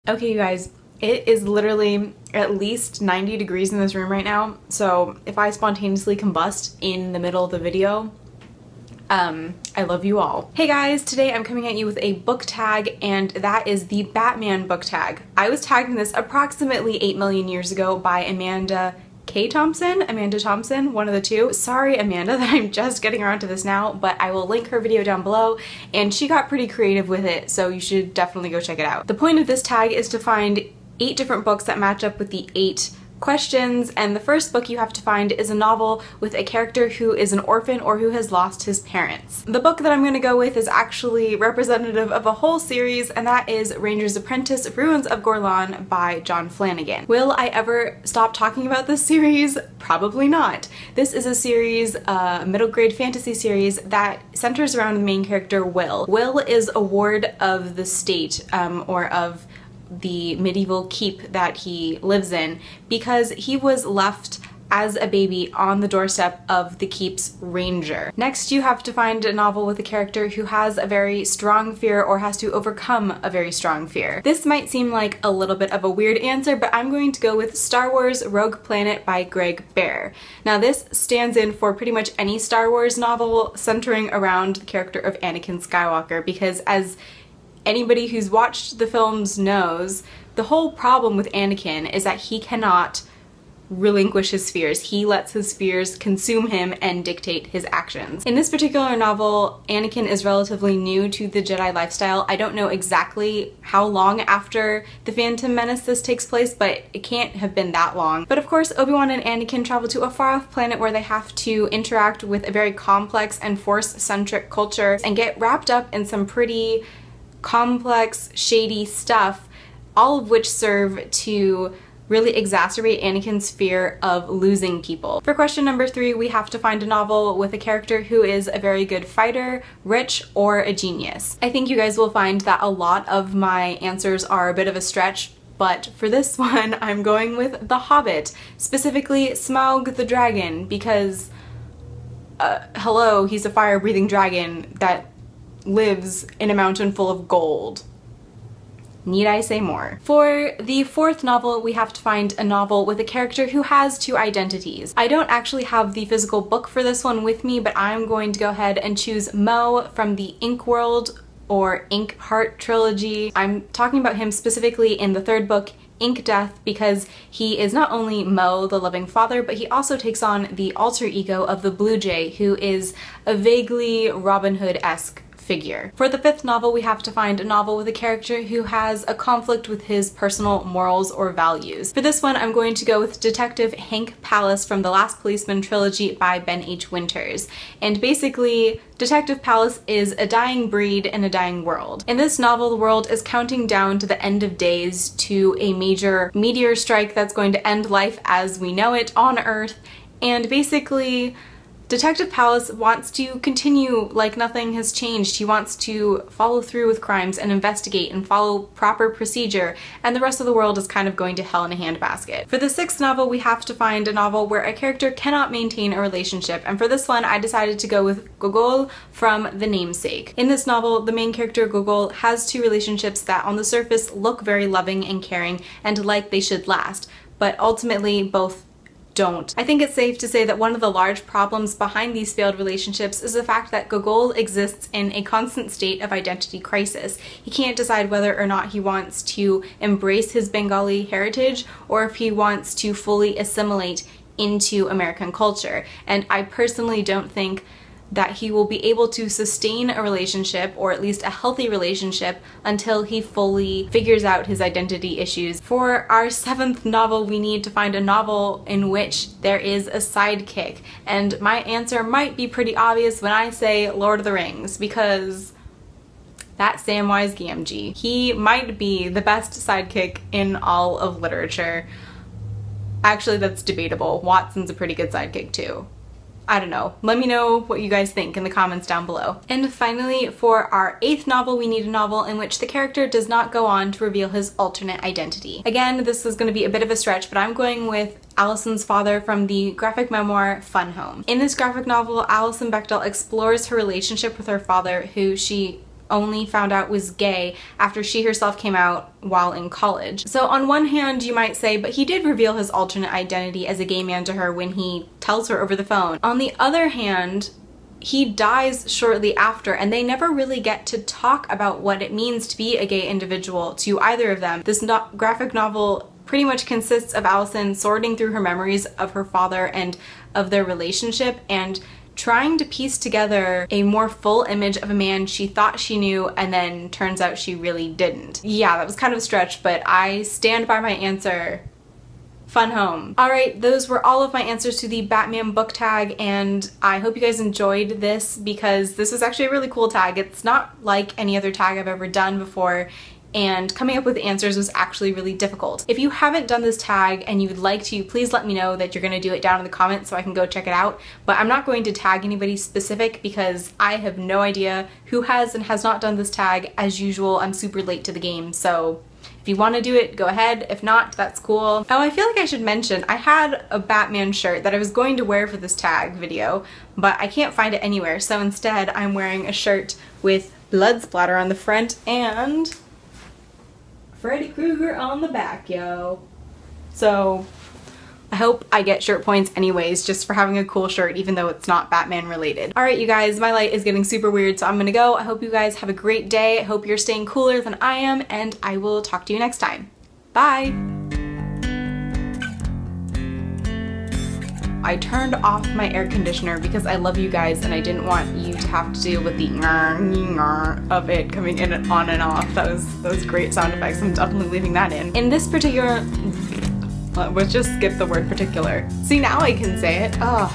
Okay, you guys, it is literally at least 90 degrees in this room right now, so if I spontaneously combust in the middle of the video, I love you all. Hey guys, today I'm coming at you with a book tag, and that is the Batman book tag. I was tagged in this approximately 8 million years ago by Amanda Thompson, one of the two. Sorry, Amanda, that I'm just getting around to this now, but I will link her video down below, and she got pretty creative with it, so you should definitely go check it out. The point of this tag is to find 8 different books that match up with the 8 questions, and the first book you have to find is a novel with a character who is an orphan or who has lost his parents. The book that I'm going to go with is actually representative of a whole series, and that is Ranger's Apprentice: Ruins of Gorlan by John Flanagan. Will I ever stop talking about this series? Probably not. This is a series, a middle grade fantasy series that centers around the main character Will. Will is a ward of the state, or of the medieval keep that he lives in, because he was left as a baby on the doorstep of the keep's ranger. Next, you have to find a novel with a character who has a very strong fear or has to overcome a very strong fear. This might seem like a little bit of a weird answer, but I'm going to go with Star Wars: Rogue Planet by Greg Bear. Now, this stands in for pretty much any Star Wars novel centering around the character of Anakin Skywalker, because as anybody who's watched the films knows, the whole problem with Anakin is that he cannot relinquish his fears. He lets his fears consume him and dictate his actions. In this particular novel, Anakin is relatively new to the Jedi lifestyle. I don't know exactly how long after The Phantom Menace this takes place, but it can't have been that long. But of course, Obi-Wan and Anakin travel to a far-off planet where they have to interact with a very complex and Force-centric culture and get wrapped up in some pretty complex, shady stuff, all of which serve to really exacerbate Anakin's fear of losing people. For question number 3, we have to find a novel with a character who is a very good fighter, rich, or a genius. I think you guys will find that a lot of my answers are a bit of a stretch, but for this one, I'm going with The Hobbit, specifically Smaug the dragon, because, hello, he's a fire-breathing dragon that lives in a mountain full of gold. Need I say more? For the 4th novel, we have to find a novel with a character who has 2 identities. I don't actually have the physical book for this one with me, but I'm going to go ahead and choose Mo from the Inkworld or Inkheart trilogy. I'm talking about him specifically in the 3rd book, Inkdeath, because he is not only Mo, the loving father, but he also takes on the alter ego of the Blue Jay, who is a vaguely Robin Hood-esque figure. For the 5th novel, we have to find a novel with a character who has a conflict with his personal morals or values. For this one, I'm going to go with Detective Hank Pallas from the Last Policeman trilogy by Ben H. Winters. And basically, Detective Pallas is a dying breed in a dying world. In this novel, the world is counting down to the end of days to a major meteor strike that's going to end life as we know it on Earth, and basically Detective Pallas wants to continue like nothing has changed. He wants to follow through with crimes and investigate and follow proper procedure, and the rest of the world is kind of going to hell in a handbasket. For the 6th novel, we have to find a novel where a character cannot maintain a relationship, and for this one, I decided to go with Gogol from The Namesake. In this novel, the main character Gogol has 2 relationships that on the surface look very loving and caring and like they should last, but ultimately both don't. I think it's safe to say that one of the large problems behind these failed relationships is the fact that Gogol exists in a constant state of identity crisis. He can't decide whether or not he wants to embrace his Bengali heritage or if he wants to fully assimilate into American culture. And I personally don't think that he will be able to sustain a relationship, or at least a healthy relationship, until he fully figures out his identity issues. For our 7th novel, we need to find a novel in which there is a sidekick, and my answer might be pretty obvious when I say Lord of the Rings, because that's Samwise Gamgee. He might be the best sidekick in all of literature. Actually, that's debatable. Watson's a pretty good sidekick too. I don't know. Let me know what you guys think in the comments down below. And finally, for our 8th novel, we need a novel in which the character does not go on to reveal his alternate identity. Again, this is going to be a bit of a stretch, but I'm going with Allison's father from the graphic memoir Fun Home. In this graphic novel, Alison Bechdel explores her relationship with her father, who she only found out was gay after she herself came out while in college. So on one hand, you might say, but he did reveal his alternate identity as a gay man to her when he tells her over the phone. On the other hand, he dies shortly after, and they never really get to talk about what it means to be a gay individual to either of them. This graphic novel pretty much consists of Allison sorting through her memories of her father and of their relationship and trying to piece together a more full image of a man she thought she knew and then turns out she really didn't. Yeah, that was kind of a stretch, but I stand by my answer. Fun home. Alright, those were all of my answers to the Batman book tag, and I hope you guys enjoyed this because this was actually a really cool tag. It's not like any other tag I've ever done before, and coming up with answers was actually really difficult. If you haven't done this tag and you would like to, please let me know that you're going to do it down in the comments so I can go check it out. But I'm not going to tag anybody specific because I have no idea who has and has not done this tag. As usual, I'm super late to the game, so if you want to do it, go ahead. If not, that's cool. Oh, I feel like I should mention, I had a Batman shirt that I was going to wear for this tag video, but I can't find it anywhere, so instead I'm wearing a shirt with blood splatter on the front and Freddy Krueger on the back, yo. So I hope I get shirt points anyways, just for having a cool shirt, even though it's not Batman related. Alright, you guys, my light is getting super weird, so I'm gonna go. I hope you guys have a great day. I hope you're staying cooler than I am, and I will talk to you next time. Bye! I turned off my air conditioner because I love you guys and I didn't want you to have to deal with the of it coming in and on and off. Those great sound effects. I'm definitely leaving that in. In this particular... Let's just skip the word particular. See, now I can say it. Ugh.